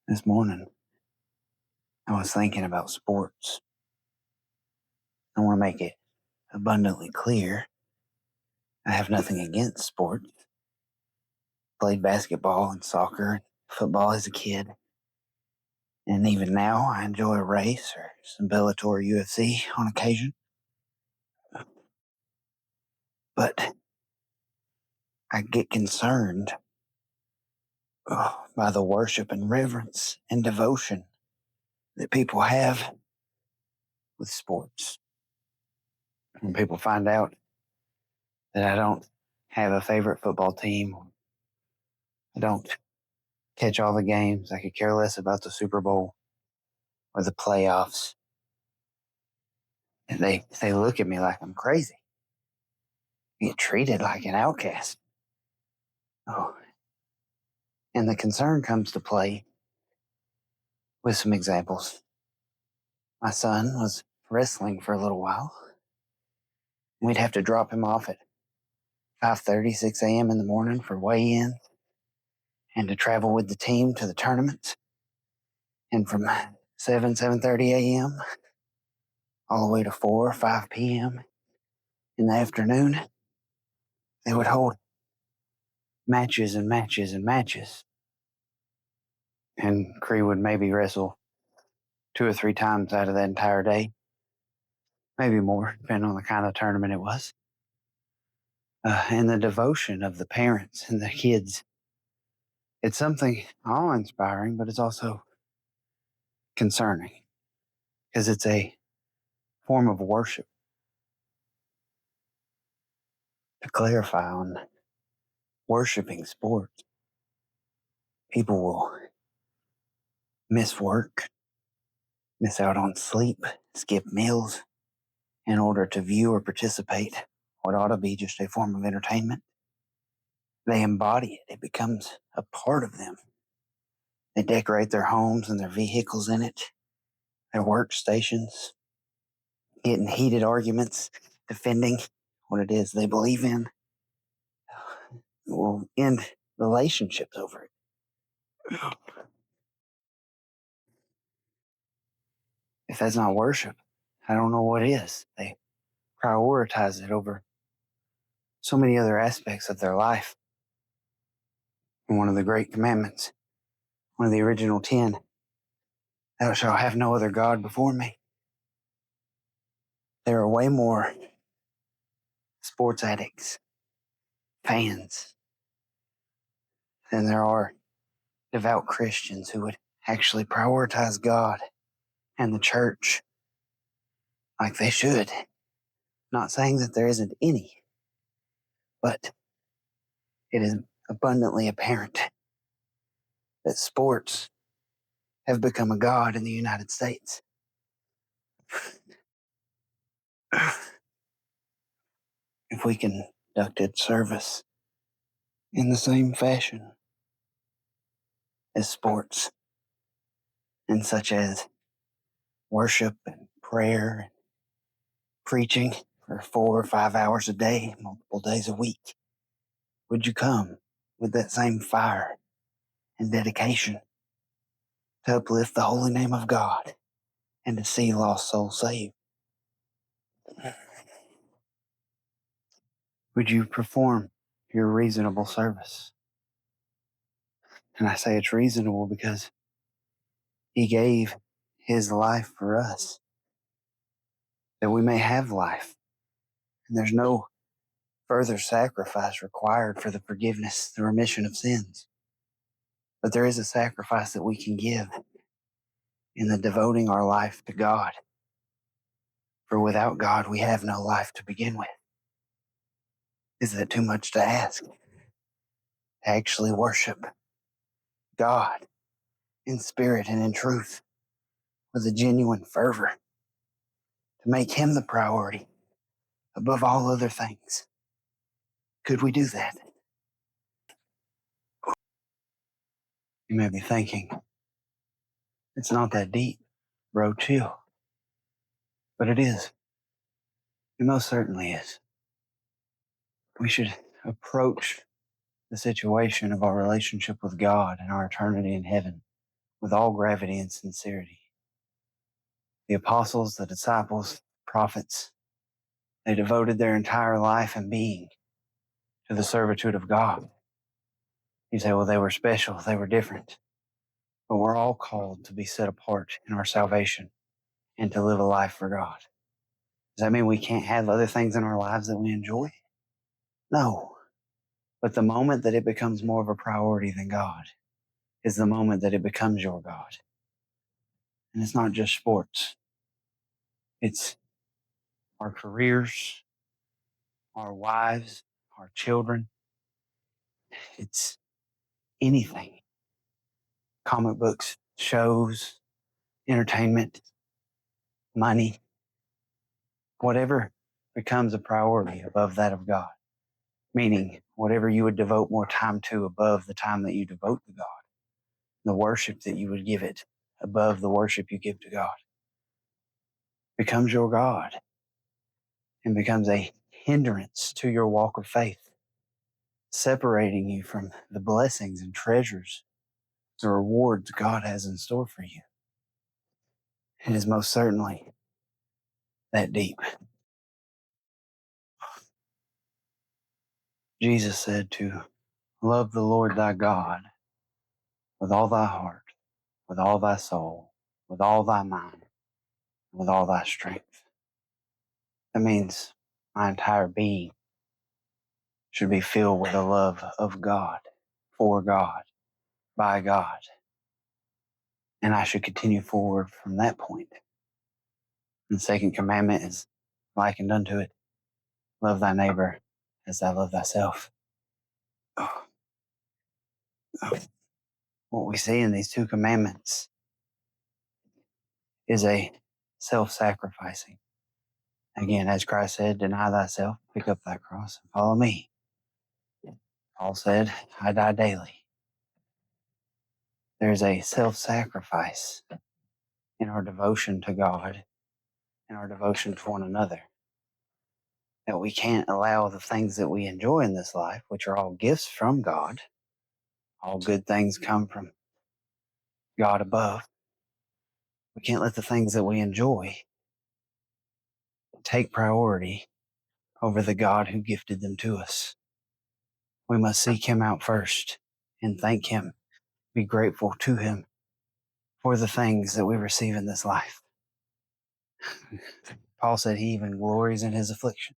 This morning, I was thinking about sports. I want to make it abundantly clear. I have nothing against sports. Played basketball and soccer and football as a kid. And even now, I enjoy a race or some Bellator or UFC on occasion. But I get concerned by the worship and reverence and devotion that people have with sports. When people find out that I don't have a favorite football team, I don't catch all the games, I could care less about the Super Bowl or the playoffs. And they look at me like I'm crazy. I get treated like an outcast. Oh. And the concern comes to play with some examples. My son was wrestling for a little while. We'd have to drop him off at 5:30, 6 a.m. in the morning for weigh-in and to travel with the team to the tournaments. And from 7:30 a.m. all the way to 4 or 5 p.m. in the afternoon, they would hold matches and matches and matches. And Cree would maybe wrestle 2 or 3 times out of that entire day, maybe more, depending on the kind of tournament it was. And the devotion of the parents and the kids, it's something awe-inspiring, but it's also concerning because it's a form of worship. To clarify on worshiping sports, people will miss work, miss out on sleep, skip meals in order to view or participate what ought to be just a form of entertainment. They embody it. It becomes a part of them. They decorate their homes and their vehicles in it, their workstations, get in heated arguments, defending what it is they believe in. Will end relationships over it. If that's not worship, I don't know what is. They prioritize it over so many other aspects of their life. And one of the great commandments, one of the original 10, thou shalt have no other God before me. There are way more sports addicts, fans, than there are devout Christians who would actually prioritize God and the church like they should. Not saying that there isn't any, but it is abundantly apparent that sports have become a god in the United States. If we conducted service in the same fashion as sports, and such as worship and prayer and preaching for 4 or 5 hours a day, multiple days a week, would you come with that same fire and dedication to uplift the holy name of God and to see lost souls saved? Would you perform your reasonable service? And I say it's reasonable because He gave His life for us, that we may have life. And there's no further sacrifice required for the forgiveness, the remission of sins. But there is a sacrifice that we can give in the devoting our life to God. For without God, we have no life to begin with. Is that too much to ask? To actually worship God in spirit and in truth with a genuine fervor, to make Him the priority above all other things. Could we do that? You may be thinking, it's not that deep, bro, chill. But it is. It most certainly is. We should approach the situation of our relationship with God and our eternity in heaven with all gravity and sincerity. The apostles, the disciples, prophets, they devoted their entire life and being to the servitude of God. You say, well, they were special, they were different. But we're all called to be set apart in our salvation and to live a life for God. Does that mean we can't have other things in our lives that we enjoy? No. But the moment that it becomes more of a priority than God is the moment that it becomes your God. And it's not just sports. It's our careers, our wives, our children. It's anything. Comic books, shows, entertainment, money, whatever becomes a priority above that of God. Meaning, whatever you would devote more time to above the time that you devote to God, the worship that you would give it above the worship you give to God, becomes your God and becomes a hindrance to your walk of faith, separating you from the blessings and treasures, the rewards God has in store for you. It is most certainly that deep. Jesus said to love the Lord thy God with all thy heart, with all thy soul, with all thy mind, with all thy strength. That means my entire being should be filled with the love of God, for God, by God. And I should continue forward from that point. And the second commandment is likened unto it. Love thy neighbor as thou love thyself. Oh, oh. What we see in these two commandments is a self-sacrificing. Again, as Christ said, deny thyself, pick up thy cross, and follow me. Paul said, I die daily. There's a self-sacrifice in our devotion to God and our devotion to one another. That we can't allow the things that we enjoy in this life, which are all gifts from God, all good things come from God above. We can't let the things that we enjoy take priority over the God who gifted them to us. We must seek him out first and thank him, be grateful to him for the things that we receive in this life. Paul said he even glories in his affliction.